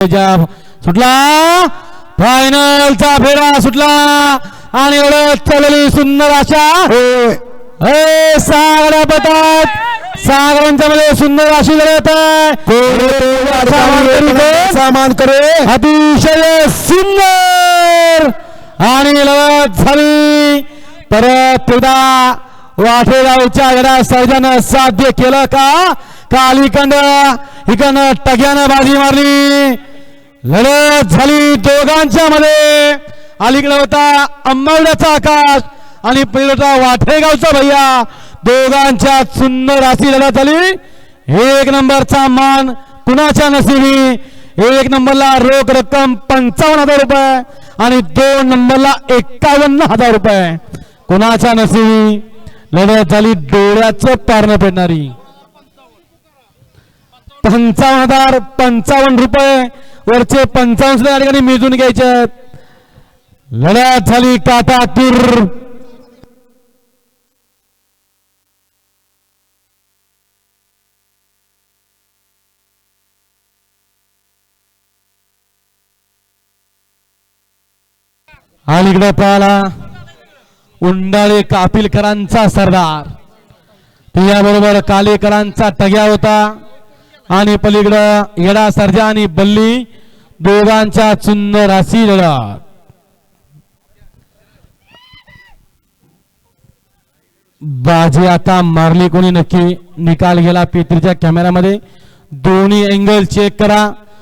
सुटला फायनलचा फेरा सुटला आणि ओळख चालली सुंदर अशा सागरा पतात सागरांच्या मध्ये सुंदर अशी लढत सामान करे अतिशय सुंदर आणि लढत झाली परत एकदा वाठेगावच्या गडा सर्जानं साध्य केलं का कालीकंड इकडनं टग्यानं बाजी मारली लढत झाली दोघांच्या मध्ये अलीकडे होता अंबरड्याचा आकाश आणि पलीकडे होता वाठेगावचा भैया दोघांच्या सुंदर अशी लढत झाली एक नंबरचा मान कुणाच्या नशिबी एक नंबरला रोख रक्कम 55,000 रुपये आणि 2 नंबरला 51,000 रुपये कुणाच्या नशिबी लढत झाली डोळ्याचं पारणं पेटणारी 55,055 रुपये वरचे 55 या ठिकाणी मिळून घ्यायचे लढत झाली काटाटूर अलीकडे पाहला उंडाळे कापिलकरांचा सरदार त्याबरोबर कालेकरांचा टग्या होता आणि पलीकडं येडा सर्जा आणि बल्ली दोघांच्या सुंदर अशी लढत बाजी आता मारली कोणी नक्की निकाल गेला पेत्रीच्या कॅमेऱ्यामध्ये दोन्ही अँगल चेक करा